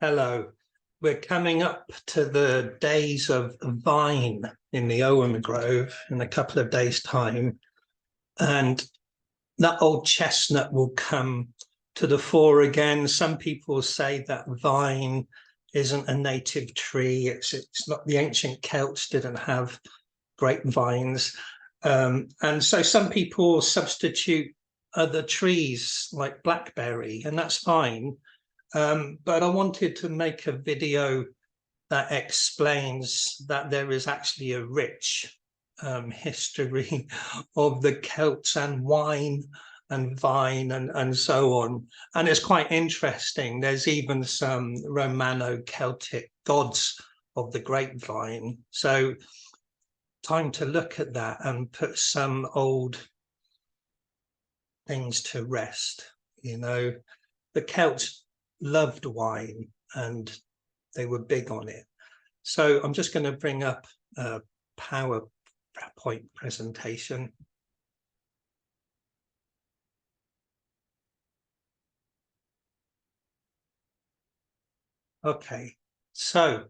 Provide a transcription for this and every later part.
Hello. We're coming up to the days of vine in the Ogham Grove in a couple of days' time. And that old chestnut will come to the fore again. Some people say that vine isn't a native tree. It's not, the ancient Celts didn't have grapevines. And so some people substitute other trees like blackberry, and that's fine. But I wanted to make a video that explains that there is actually a rich history of the Celts and wine and vine and so on. And it's quite interesting. There's even some Romano-Celtic gods of the grapevine. So time to look at that and put some old things to rest. You know, the Celts loved wine and they were big on it. So I'm just going to bring up a PowerPoint presentation. Okay, so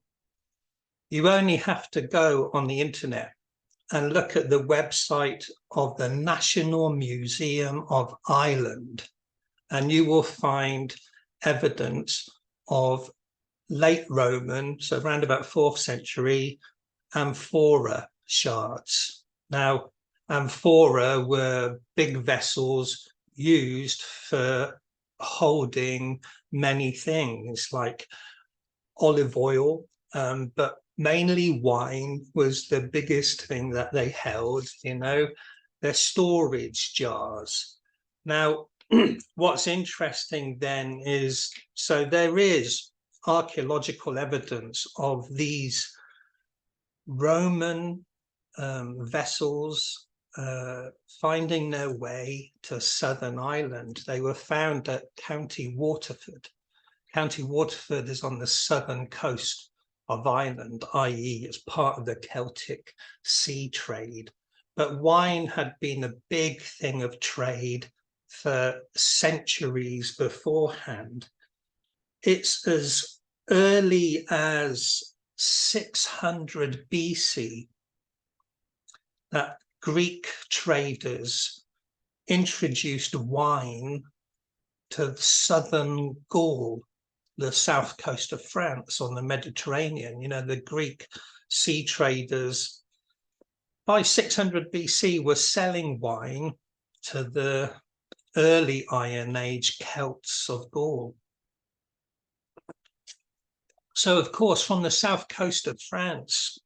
you only have to go on the internet and look at the website of the National Museum of Ireland, and you will find evidence of late Roman, so around about 4th century, amphora shards. Now, amphora were big vessels used for holding many things like olive oil, but mainly wine was the biggest thing that they held, you know, their storage jars. Now, what's interesting then is, so there is archaeological evidence of these Roman vessels finding their way to Southern Ireland. They were found at County Waterford. County Waterford is on the southern coast of Ireland, i.e. it's part of the Celtic sea trade. But wine had been a big thing of trade for centuries beforehand. It's as early as 600 BC that Greek traders introduced wine to southern Gaul, the south coast of France on the Mediterranean. You know, the Greek sea traders by 600 BC were selling wine to the early Iron Age Celts of Gaul. So, of course, from the south coast of France,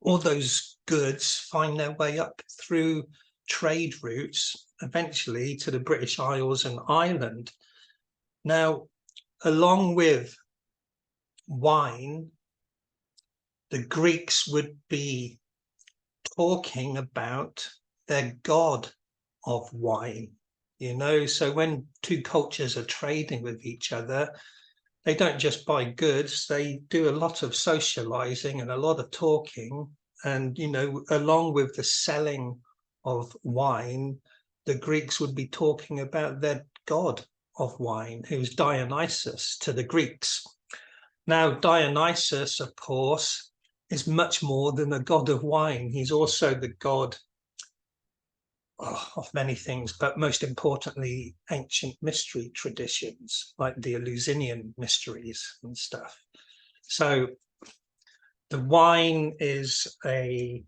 all those goods find their way up through trade routes, eventually to the British Isles and Ireland. Now, along with wine, the Greeks would be talking about their god of wine, you know. So when two cultures are trading with each other, they don't just buy goods, they do a lot of socializing and a lot of talking. And, you know, along with the selling of wine, the Greeks would be talking about their god of wine, who's Dionysus to the Greeks. Now, Dionysus, of course, is much more than a god of wine. He's also the god of many things, but most importantly, ancient mystery traditions like the Eleusinian mysteries and stuff. So the wine is an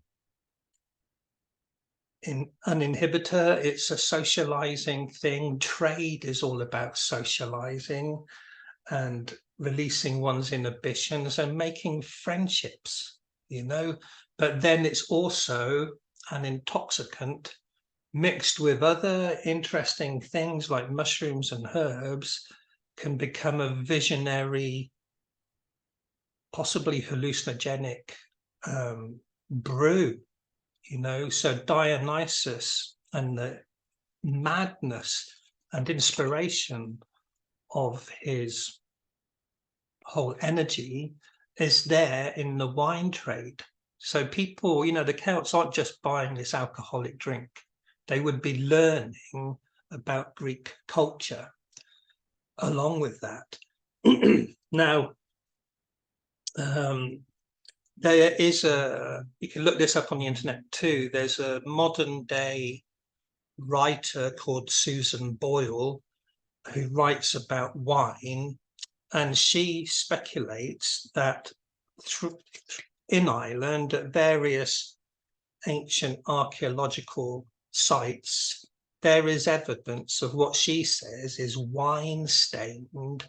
inhibitor. It's a socializing thing. Trade is all about socializing and releasing one's inhibitions and making friendships, you know. But then it's also an intoxicant mixed with other interesting things like mushrooms and herbs, can become a visionary, possibly hallucinogenic brew, you know. So Dionysus and the madness and inspiration of his whole energy is there in the wine trade. So people, you know, the Celts aren't just buying this alcoholic drink. They would be learning about Greek culture along with that. Now, There is you can look this up on the internet too. There's a modern day writer called Susan Boyle who writes about wine, and she speculates that in Ireland at various ancient archaeological sites, there is evidence of what she says is wine-stained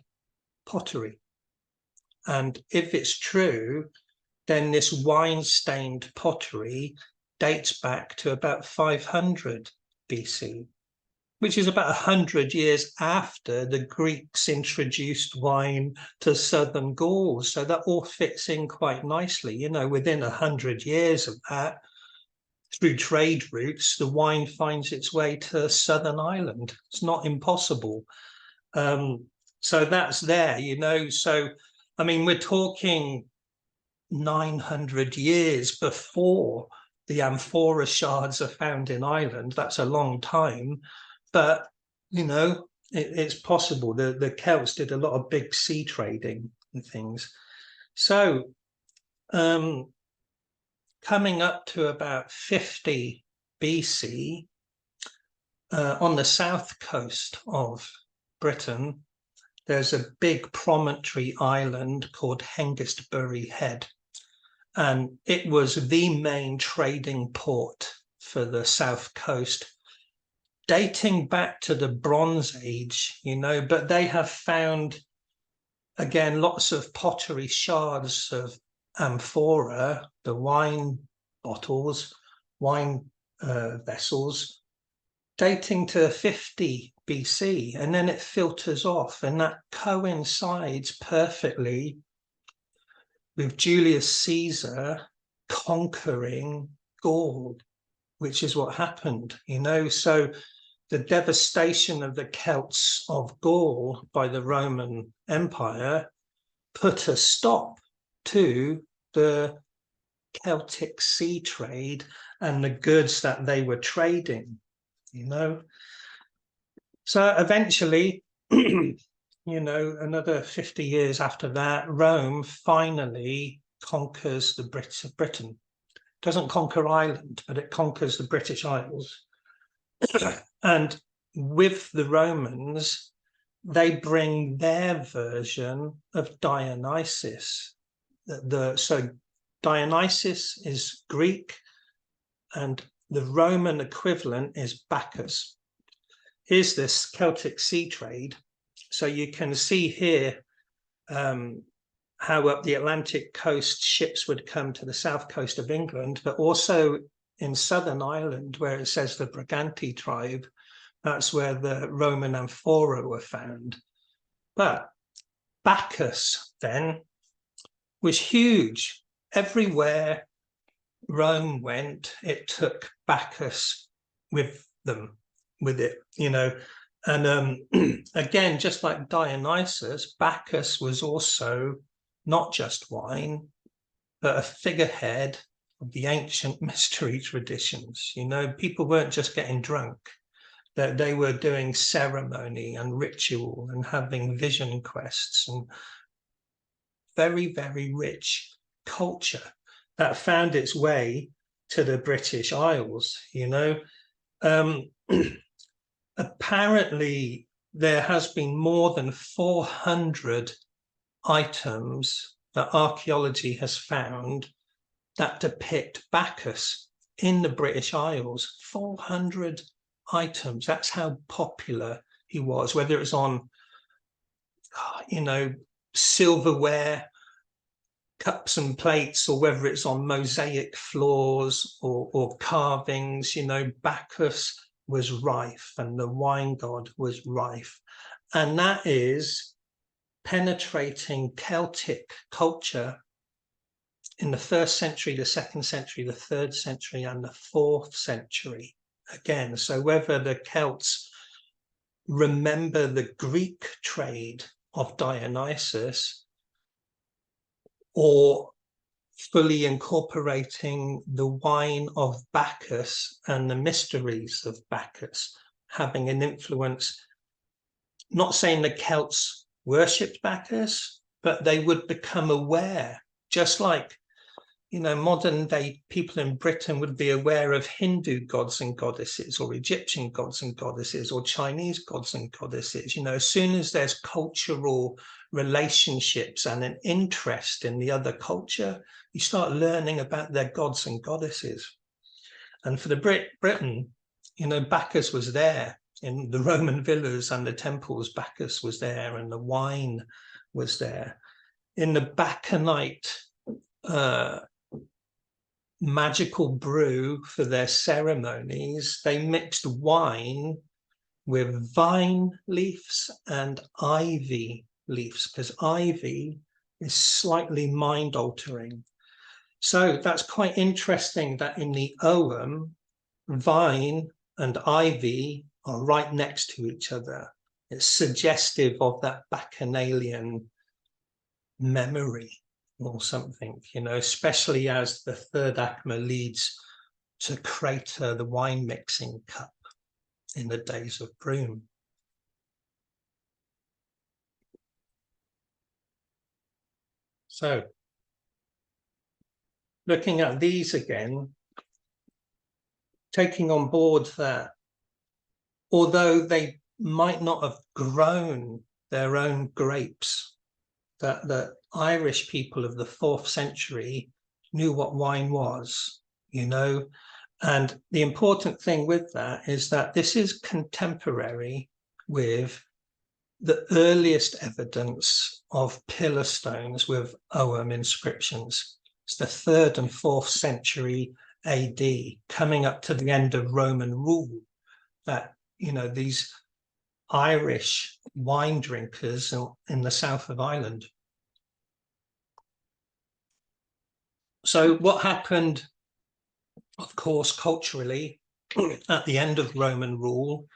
pottery. And if it's true, then this wine-stained pottery dates back to about 500 BC, which is about 100 years after the Greeks introduced wine to southern Gaul. So that all fits in quite nicely. You know, within 100 years of that, through trade routes, the wine finds its way to southern Ireland. It's not impossible. So that's there, you know. So, I mean, we're talking 900 years before the amphora shards are found in Ireland. That's a long time, but you know, it's possible. The Celts did a lot of big sea trading and things. So coming up to about 50 BC, on the south coast of Britain, there's a big promontory island called Hengistbury Head. And it was the main trading port for the south coast, dating back to the Bronze Age, you know, but they have found, again, lots of pottery shards of amphora, the wine bottles, wine vessels, dating to 50 BC, and then it filters off, and that coincides perfectly with Julius Caesar conquering Gaul, which is what happened, you know. So the devastation of the Celts of Gaul by the Roman Empire put a stop to the Celtic sea trade and the goods that they were trading, you know. So eventually, you know, another 50 years after that, Rome finally conquers the Brits of Britain. Doesn't conquer Ireland, but it conquers the British Isles. And with the Romans, they bring their version of Dionysus. So Dionysus is Greek, and the Roman equivalent is Bacchus. Here's this Celtic sea trade. So you can see here how up the Atlantic coast ships would come to the south coast of England, but also in southern Ireland, where it says the Briganti tribe, that's where the Roman amphora were found. But Bacchus then was huge. Everywhere Rome went, it took Bacchus with it, you know. And again, just like Dionysus, Bacchus was also not just wine, but a figurehead of the ancient mystery traditions. You know, people weren't just getting drunk, that they were doing ceremony and ritual and having vision quests, and very, very rich culture that found its way to the British Isles, you know. Apparently, there has been more than 400 items that archaeology has found that depict Bacchus in the British Isles. 400 items. That's how popular he was, whether it's on, you know, silverware, cups and plates, or whether it's on mosaic floors or carvings. You know, Bacchus was rife and the wine god was rife. And that is penetrating Celtic culture in the 1st century, the 2nd century, the 3rd century, and the 4th century again. So whether the Celts remember the Greek trade of Dionysus or fully incorporating the wine of Bacchus and the mysteries of Bacchus having an influence, not saying the Celts worshipped Bacchus, but they would become aware just like, you know, modern day people in Britain would be aware of Hindu gods and goddesses, or Egyptian gods and goddesses, or Chinese gods and goddesses. You know, as soon as there's cultural relationships and an interest in the other culture, you start learning about their gods and goddesses. And for the Britain, you know, Bacchus was there in the Roman villas and the temples. Bacchus was there, and the wine was there. In the Bacchusite magical brew for their ceremonies, they mixed wine with vine leaves and ivy leaves, because ivy is slightly mind altering. So that's quite interesting that in the Ogham, vine and ivy are right next to each other. It's suggestive of that bacchanalian memory or something, you know, especially as the third aicme leads to crater the wine mixing cup in the days of Broom. So, looking at these again, taking on board that although they might not have grown their own grapes, that the Irish people of the 4th century knew what wine was, you know. And the important thing with that is that this is contemporary with the earliest evidence of pillar stones with Ogham inscriptions. It's the 3rd and 4th century AD, coming up to the end of Roman rule, that, you know, these Irish wine drinkers in the south of Ireland. So what happened, of course, culturally at the end of Roman rule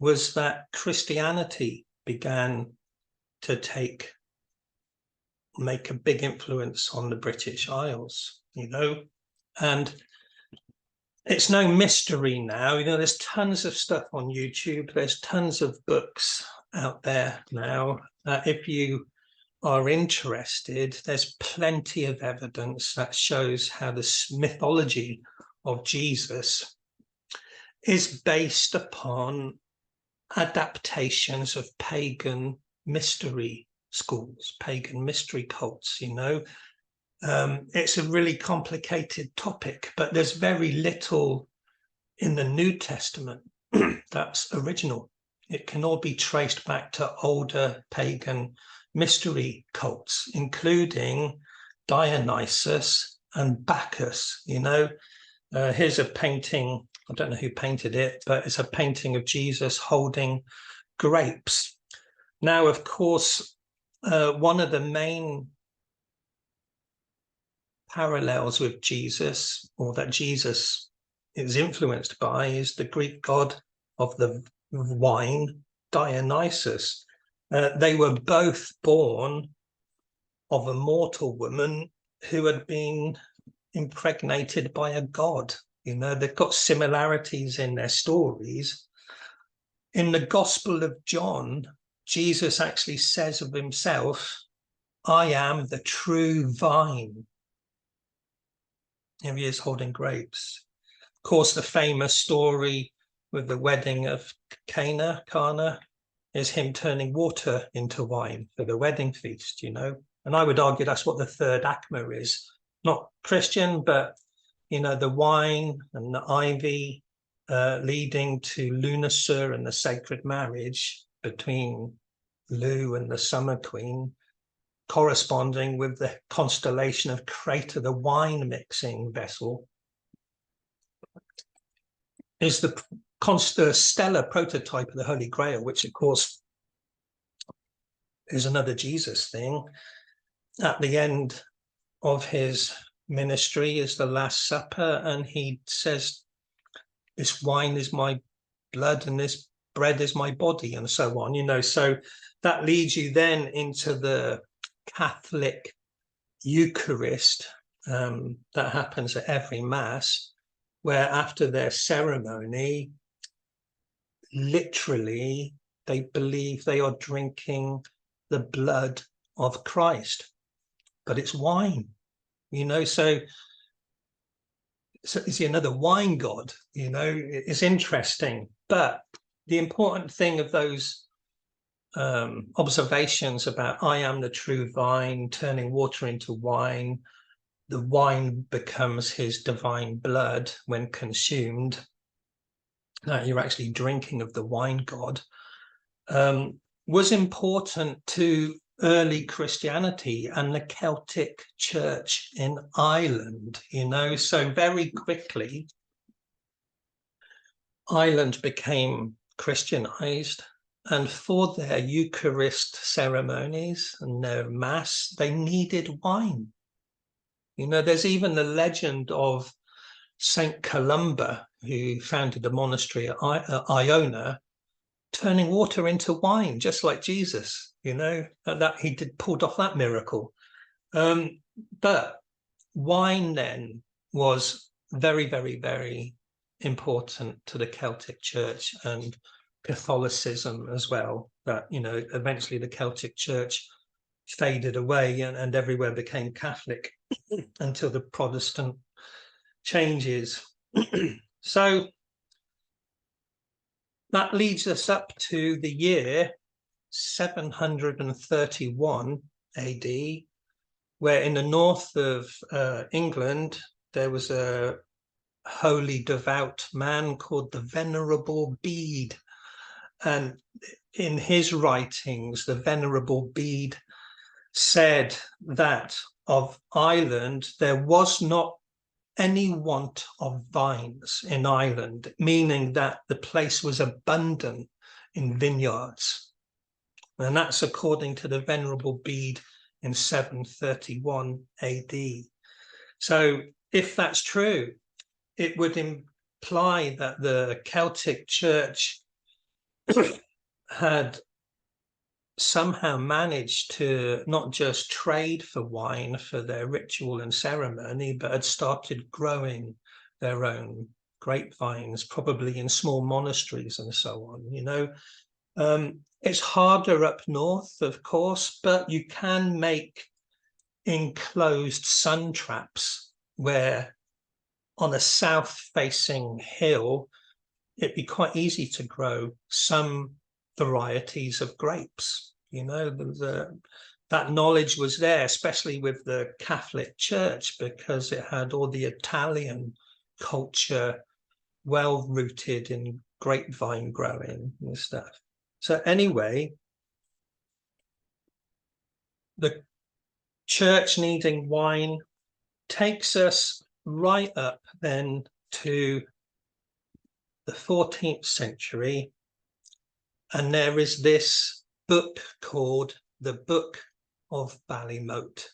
was that Christianity began to make a big influence on the British Isles, you know. And it's no mystery now, you know, there's tons of stuff on YouTube, there's tons of books out there now. If you are interested, there's plenty of evidence that shows how the mythology of Jesus is based upon adaptations of pagan mystery schools, pagan mystery cults, you know. It's a really complicated topic, but there's very little in the New Testament that's original. It can all be traced back to older pagan mystery cults, including Dionysus and Bacchus, you know. Here's a painting, I don't know who painted it, but it's a painting of Jesus holding grapes. Now, of course, one of the main parallels with Jesus, or that Jesus is influenced by, is the Greek god of the wine, Dionysus. They were both born of a mortal woman who had been impregnated by a god. You know, they've got similarities in their stories. In the Gospel of John, Jesus actually says of himself, "I am the true vine." Here he is holding grapes. Of course, the famous story with the wedding of Cana is him turning water into wine for the wedding feast, you know. And I would argue that's what the third aicme is. Not Christian, but, you know, the wine and the ivy leading to Lunacy and the sacred marriage between Lu and the Summer Queen, corresponding with the constellation of Crater, the wine mixing vessel, is the stellar prototype of the Holy Grail, which of course is another Jesus thing. At the end of his ministry is the Last Supper, and he says, "This wine is my blood and this bread is my body," and so on, you know. So that leads you then into the Catholic Eucharist that happens at every Mass, where after their ceremony, literally, they believe they are drinking the blood of Christ, but it's wine. you know, so is he another wine god? You know, it's interesting. But the important thing of those observations about I am the true vine, turning water into wine, the wine becomes his divine blood when consumed, that you're actually drinking of the wine god, was important to early Christianity and the Celtic Church in Ireland, you know. So very quickly Ireland became Christianized, and for their Eucharist ceremonies and their mass they needed wine. You know, there's even the legend of Saint Columba, who founded a monastery at Iona, turning water into wine, just like Jesus. You know, that he pulled off that miracle. But wine then was very, very, very important to the Celtic Church and Catholicism as well. That, you know, eventually the Celtic Church faded away and everywhere became Catholic until the Protestant changes. So that leads us up to the year 731 AD, where in the north of England there was a holy devout man called the Venerable Bede, and in his writings the Venerable Bede said that of Ireland there was not any want of vines in Ireland, meaning that the place was abundant in vineyards. And that's according to the Venerable Bede in 731 AD. So if that's true, it would imply that the Celtic Church had somehow managed to not just trade for wine for their ritual and ceremony, but had started growing their own grapevines, probably in small monasteries and so on. You know, it's harder up north, of course, but you can make enclosed sun traps where on a south-facing hill it'd be quite easy to grow some varieties of grapes. You know, that knowledge was there, especially with the Catholic Church, because it had all the Italian culture well rooted in grapevine growing and stuff. So anyway, the church needing wine takes us right up then to the 14th century, and there is this book called the Book of Ballymote,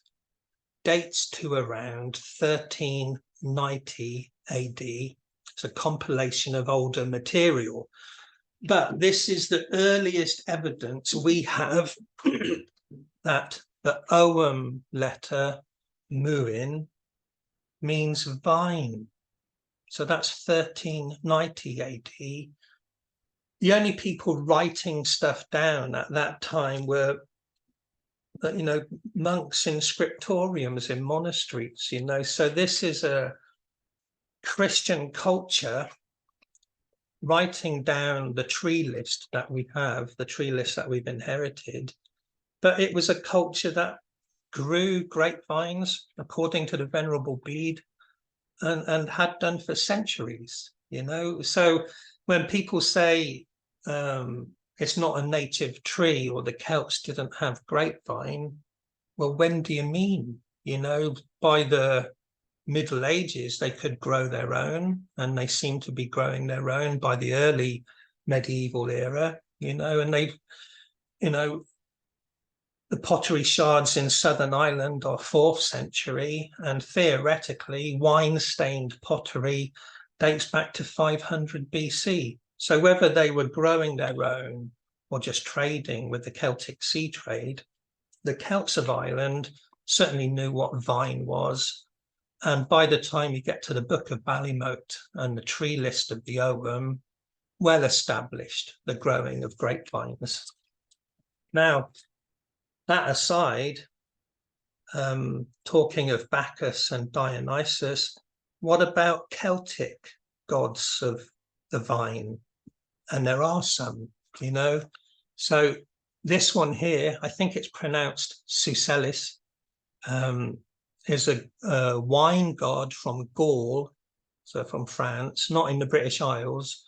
dates to around 1390 AD. It's a compilation of older material, but this is the earliest evidence we have that the Ogham letter Muin means vine. So that's 1390 AD. The only people writing stuff down at that time were, you know, monks in scriptoriums in monasteries, you know. So this is a Christian culture writing down the tree list that we have, the tree list that we've inherited. But it was a culture that grew grapevines, according to the Venerable Bede, and had done for centuries, you know. So when people say it's not a native tree or the Celts didn't have grapevine, well, when do you mean? You know, by the Middle Ages, they could grow their own, and they seem to be growing their own by the early medieval era, you know, and they've, you know, the pottery shards in Southern Ireland are 4th century, and theoretically wine-stained pottery dates back to 500 BC. So whether they were growing their own or just trading with the Celtic sea trade, the Celts of Ireland certainly knew what vine was. And by the time you get to the Book of Ballymote and the tree list of the Ogham, well established the growing of grapevines. Now, that aside, talking of Bacchus and Dionysus, what about Celtic gods of the vine? And there are some, you know. So this one here, I think it's pronounced Sucellis, is a wine god from Gaul, so from France, not in the British Isles.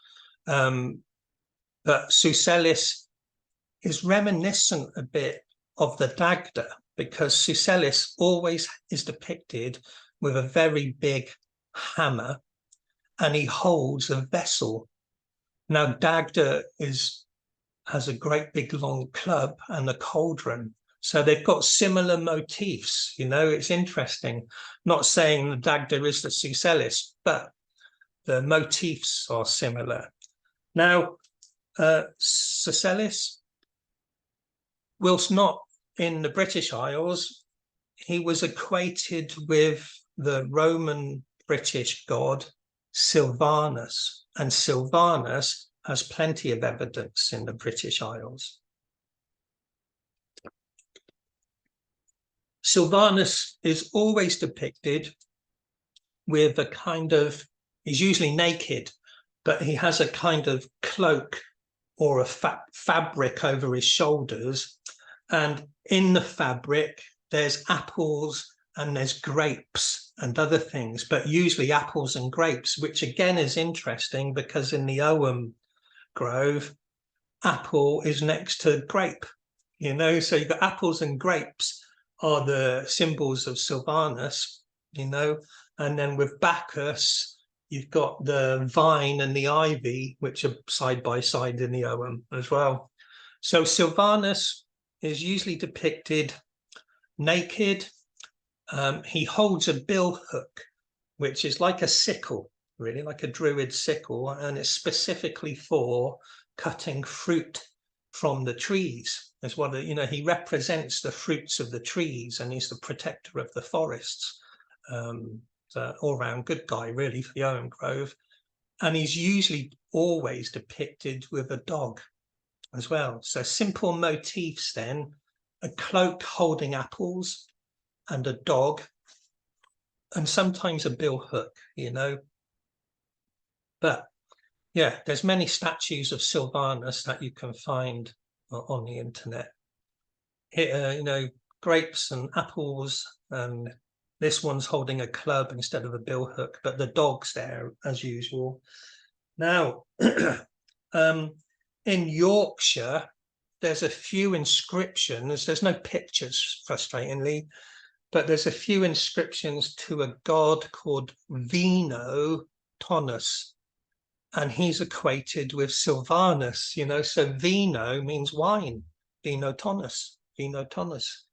But Sucellis is reminiscent a bit of the Dagda, because Sucellis always is depicted with a very big hammer, and he holds a vessel. Now, Dagda has a great big long club and a cauldron. So they've got similar motifs, you know, it's interesting. Not saying the Dagda is the Sucellis, but the motifs are similar. Now, Sucellis, whilst not in the British Isles, he was equated with the Roman British god Silvanus, and Silvanus has plenty of evidence in the British Isles. Silvanus is always depicted with a kind of, he's usually naked, but he has a kind of cloak or a fabric over his shoulders. And in the fabric, there's apples and there's grapes and other things, but usually apples and grapes, which again is interesting because in the Ogham Grove, apple is next to grape, you know, so you've got apples and grapes are the symbols of Silvanus, you know, and then with Bacchus, you've got the vine and the ivy, which are side by side in the Ogham as well. So Silvanus is usually depicted naked. He holds a bill hook, which is like a sickle, really like a druid sickle, and it's specifically for cutting fruit from the trees. As what, you know, he represents the fruits of the trees, and he's the protector of the forests. So all-round good guy, really, for the Ogham Grove. And he's usually always depicted with a dog as well. So simple motifs then, a cloak holding apples and a dog, and sometimes a bill hook, you know. But yeah, there's many statues of Silvanus that you can find on the internet. Here, you know, grapes and apples, and this one's holding a club instead of a bill hook, but the dog's there as usual. Now, in Yorkshire, there's a few inscriptions. There's no pictures, frustratingly, but there's a few inscriptions to a god called Vino Tonus, and he's equated with Silvanus, you know, so vino means wine, Vino Tonus, Vino Tonus.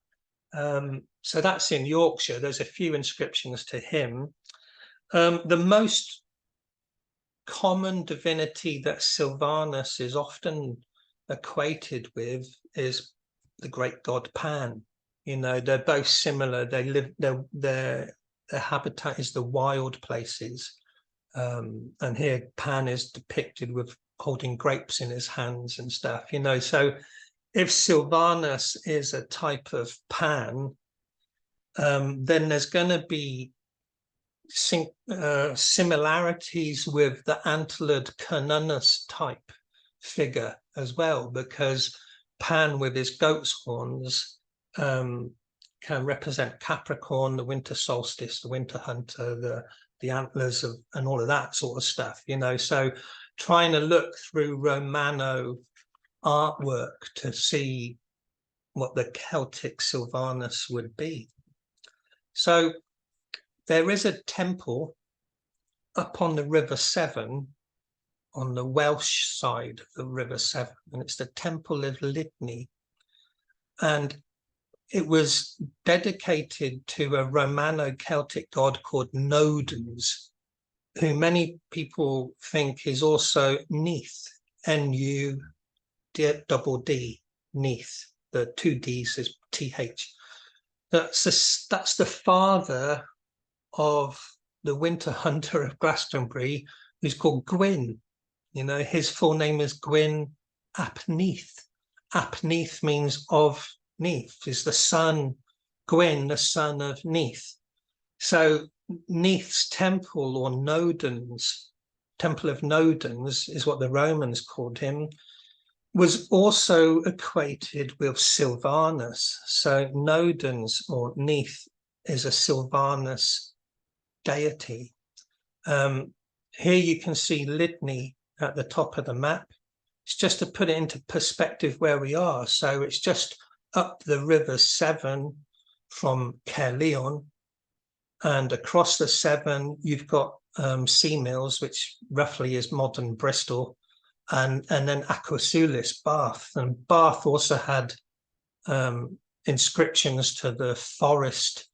So that's in Yorkshire. There's a few inscriptions to him. The most common divinity that Silvanus is often equated with is the great god Pan. You know, they're both similar. They live, their habitat is the wild places. And here Pan is depicted with holding grapes in his hands and stuff, you know. So if Silvanus is a type of Pan, then there's going to be similarities with the antlered Cernunnos type figure as well, because Pan with his goat's horns can represent Capricorn, the winter solstice, the winter hunter, the antlers of, and all of that sort of stuff, you know. So trying to look through Romano artwork to see what the Celtic Silvanus would be. So there is a temple up on the River Severn, on the Welsh side of the River Severn, and it's the Temple of Lydney. And it was dedicated to a Romano-Celtic god called Nodens, who many people think is also Neith, N-U-D-D, Neith. The two Ds is T-H. That's the father of the winter hunter of Glastonbury, who's called Gwyn. You know, his full name is Gwyn ap Neith. Ap Neith means of Neith, is the son Gwyn, the son of Neith. So Neith's temple, or Nodens, Temple of Nodens is what the Romans called him, was also equated with Silvanus. So Nodens, or Neith, is a Silvanus deity. Here you can see Lydney at the top of the map. It's just to put it into perspective where we are. So it's just up the River Severn from Caerleon, and across the Severn you've got Sea Mills, which roughly is modern Bristol, and then Aquasulis, Bath. And Bath also had inscriptions to the forest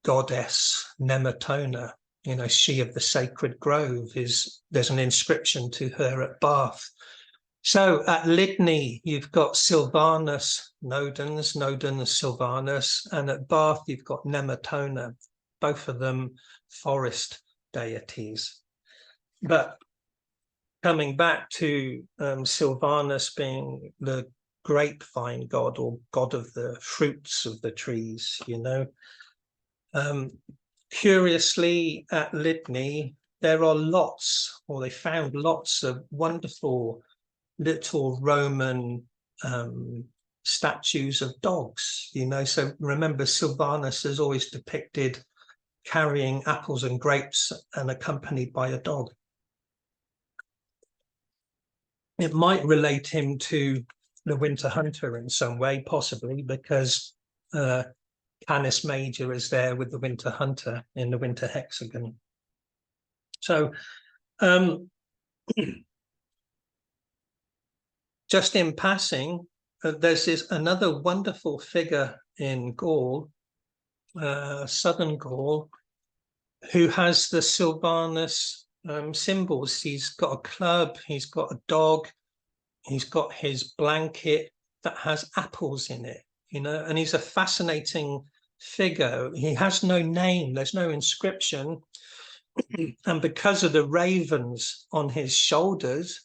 goddess Nemetona. You know, she of the sacred grove, there's an inscription to her at Bath. So at Lydney, you've got Silvanus Nodens, Silvanus, and at Bath, you've got Nemetona, both of them forest deities. But coming back to Silvanus being the grapevine god, or god of the fruits of the trees, you know. Curiously, at Lydney, there are lots, or they found lots of wonderful little Roman statues of dogs, you know. So remember, Silvanus is always depicted carrying apples and grapes and accompanied by a dog. It might relate him to the winter hunter in some way, possibly, because Canis Major is there with the winter hunter in the winter hexagon. So just in passing, there's another wonderful figure in Gaul, southern Gaul, who has the Silvanus symbols. He's got a club, he's got a dog, he's got his blanket that has apples in it, you know, and he's a fascinating figure. He has no name, there's no inscription, and because of the ravens on his shoulders,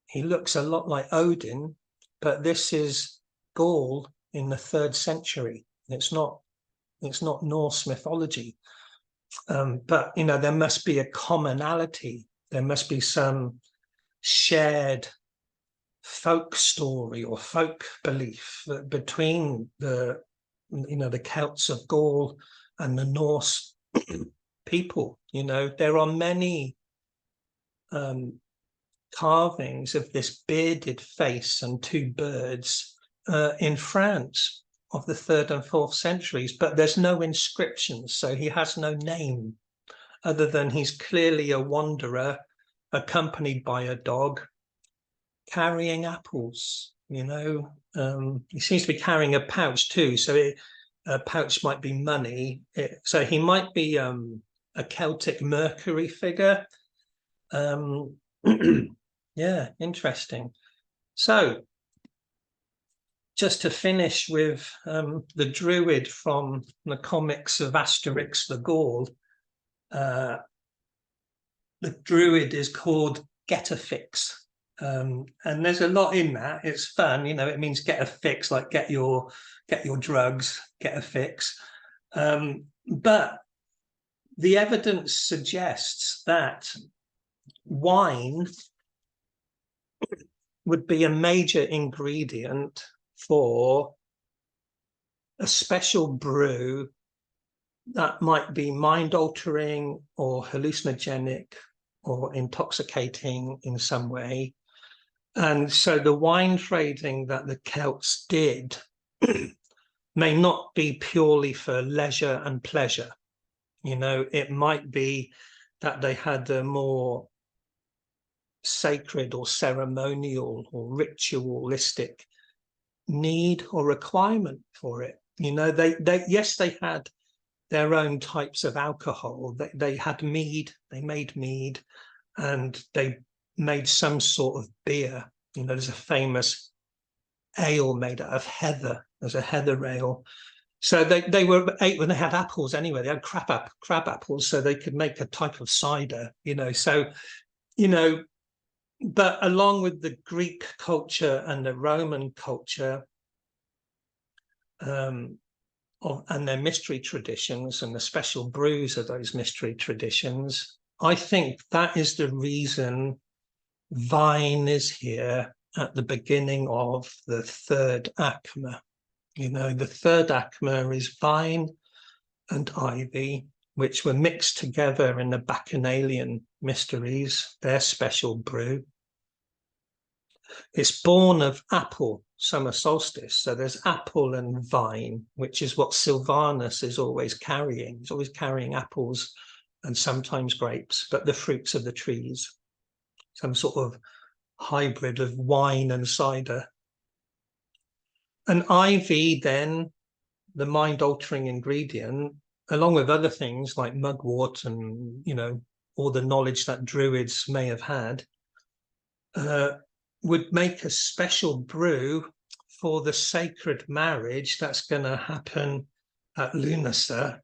he looks a lot like Odin. But this is Gaul in the 3rd century. It's not Norse mythology. But you know, there must be a commonality. There must be some shared folk story or folk belief between the Celts of Gaul and the Norse people. You know, there are many carvings of this bearded face and 2 birds in France of the 3rd and 4th centuries, but there's no inscriptions, so he has no name other than he's clearly a wanderer accompanied by a dog carrying apples. You know, he seems to be carrying a pouch too, so a pouch might be money. So he might be a Celtic Mercury figure. Yeah, interesting. So just to finish with the druid from the comics of Asterix the Gaul, the druid is called Getafix. And there's a lot in that. It's fun, you know. It means get a fix, like get your drugs, get a fix. But the evidence suggests that wine would be a major ingredient for a special brew that might be mind-altering or hallucinogenic or intoxicating in some way. And so the wine trading that the Celts did may not be purely for leisure and pleasure. You know, it might be that they had a more sacred or ceremonial or ritualistic need or requirement for it. You know, they had their own types of alcohol. They had mead, they made mead, and they made some sort of beer. You know, there's a famous ale made out of heather. There's a heather ale. So they were ate when they had apples anyway. They had crab apples, so they could make a type of cider. You know, so you know. But along with the Greek culture and the Roman culture, and their mystery traditions and the special brews of those mystery traditions, I think that is the reason vine is here at the beginning of the third aicme. You know, the third aicme is vine and ivy, which were mixed together in the Bacchanalian mysteries, their special brew. It's born of apple, summer solstice. So there's apple and vine, which is what Silvanus is always carrying. He's always carrying apples and sometimes grapes, but the fruits of the trees, some sort of hybrid of wine and cider. And ivy, then, the mind-altering ingredient, along with other things like mugwort and, you know, all the knowledge that Druids may have had, would make a special brew for the sacred marriage that's going to happen at Lunacer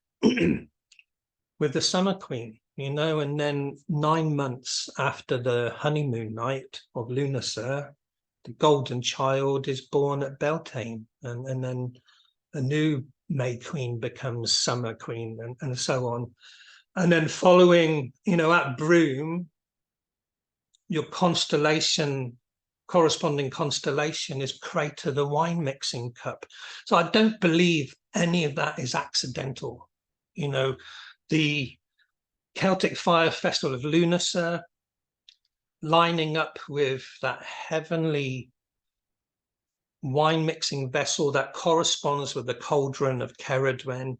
with the Summer Queen, you know, and then 9 months after the honeymoon night of Lunacer, the golden child is born at Beltane, and then a new May Queen becomes Summer Queen, and so on. And then following, you know, at Broome, your constellation, corresponding constellation is Crater the wine mixing cup. So I don't believe any of that is accidental. You know, the Celtic Fire Festival of Lunacer lining up with that heavenly wine mixing vessel that corresponds with the cauldron of Ceridwen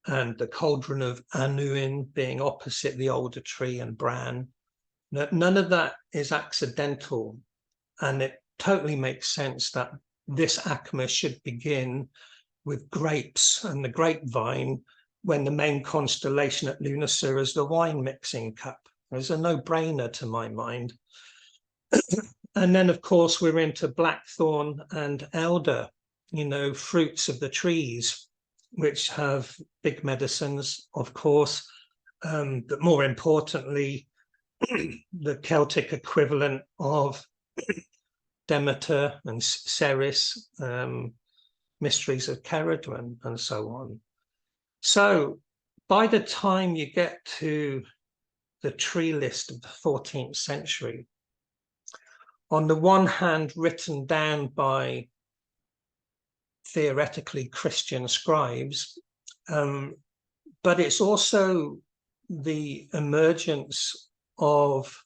and the cauldron of Muin being opposite the older tree and Bran. None of that is accidental, and it totally makes sense that this aicme should begin with grapes and the grapevine when the main constellation at Lunacer is the wine mixing cup. There's a no-brainer to my mind. And then, of course, we're into blackthorn and elder, you know, fruits of the trees, which have big medicines, of course, but more importantly, the Celtic equivalent of Demeter and Ceres, mysteries of Ceridwen, and so on. So by the time you get to the tree list of the 14th century, on the one hand, written down by theoretically Christian scribes, but it's also the emergence of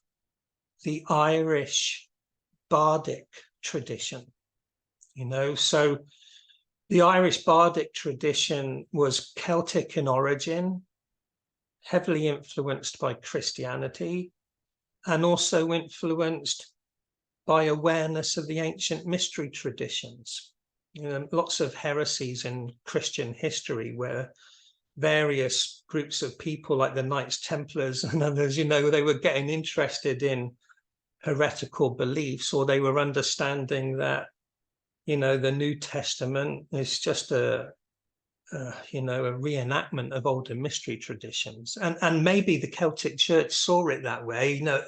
the Irish bardic tradition, you know. So the Irish bardic tradition was Celtic in origin, heavily influenced by Christianity, and also influenced by awareness of the ancient mystery traditions. You know, lots of heresies in Christian history where various groups of people like the Knights Templars and others, you know, they were getting interested in heretical beliefs, or they were understanding that, you know, the New Testament is just you know, a reenactment of older mystery traditions. And maybe the Celtic Church saw it that way. You know,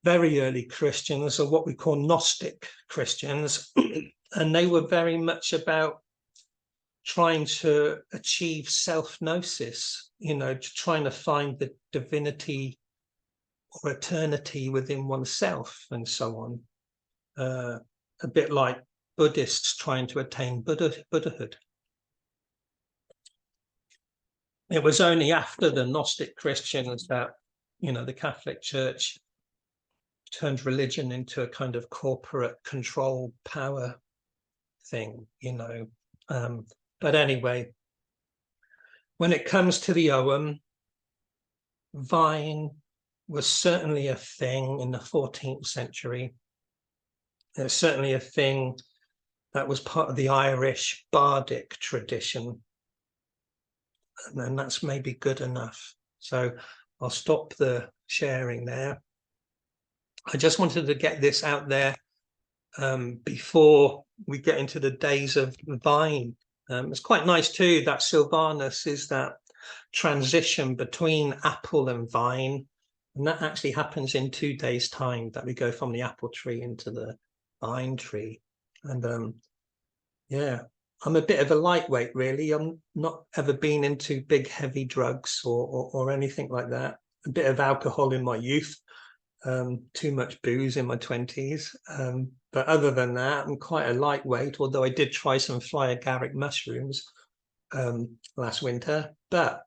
very early Christians are what we call Gnostic Christians, and they were very much about trying to achieve self-gnosis, you know, trying to find the divinity or eternity within oneself, and so on. A bit like Buddhists trying to attain Buddhahood. It was only after the Gnostic Christians that, you know, the Catholic Church turned religion into a kind of corporate control power thing, you know. But anyway, when it comes to the Ogham, vine was certainly a thing in the 14th century. It's certainly a thing that was part of the Irish bardic tradition. And then that's maybe good enough. So I'll stop the sharing there. I just wanted to get this out there before we get into the days of vine. It's quite nice too that Silvanus is that transition between apple and vine, and that actually happens in 2 days' time, that we go from the apple tree into the vine tree. And yeah, I'm a bit of a lightweight, really. I'm not ever been into big, heavy drugs or anything like that. A bit of alcohol in my youth, too much booze in my 20s. But other than that, I'm quite a lightweight, although I did try some fly agaric mushrooms last winter. But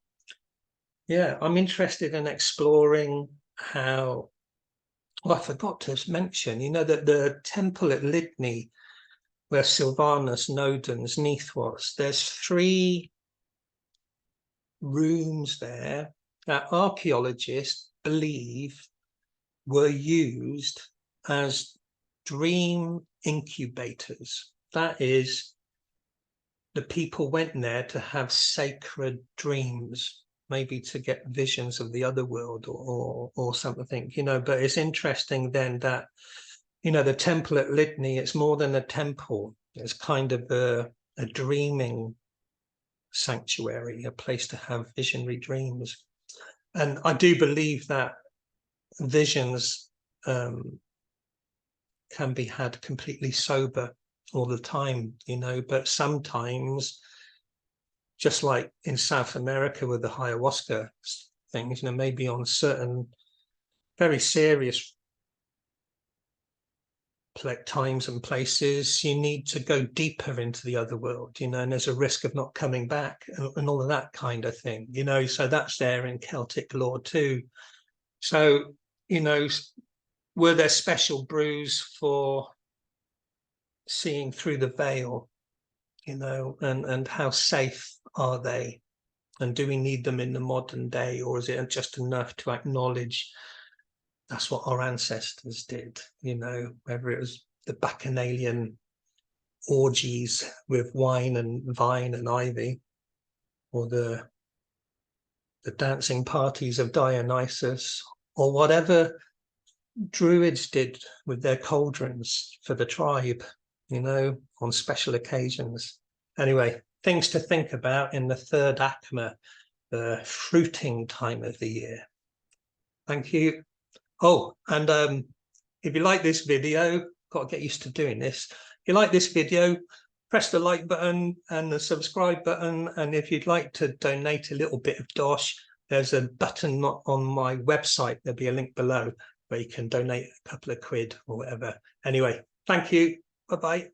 yeah, I'm interested in exploring how, well, I forgot to mention, you know, that the temple at Lydney, where Sylvanus Nodon's Neath was, there's 3 rooms there that archaeologists believe were used as dream incubators. That is, the people went there to have sacred dreams, maybe to get visions of the other world or something, you know. But it's interesting then that, you know, the temple at Lydney, it's more than a temple. It's kind of a dreaming sanctuary, a place to have visionary dreams. And I do believe that visions can be had completely sober all the time, you know, but sometimes, just like in South America with the ayahuasca things, you know, maybe on certain very serious times and places, you need to go deeper into the other world, you know, and there's a risk of not coming back and all of that kind of thing, you know. So that's there in Celtic lore too. So, you know, were there special brews for seeing through the veil, you know, and how safe are they? And do we need them in the modern day, or is it just enough to acknowledge that's what our ancestors did, you know, whether it was the bacchanalian orgies with wine and vine and ivy, or the dancing parties of Dionysus, or whatever druids did with their cauldrons for the tribe, you know, on special occasions. Anyway, things to think about in the 3rd aicme, the fruiting time of the year. Thank you. Oh, and if you like this video, got to get used to doing this. If you like this video, press the like button and the subscribe button. And if you'd like to donate a little bit of dosh, there's a button on my website. There'll be a link below where you can donate a couple of quid or whatever. Anyway, thank you. Bye-bye.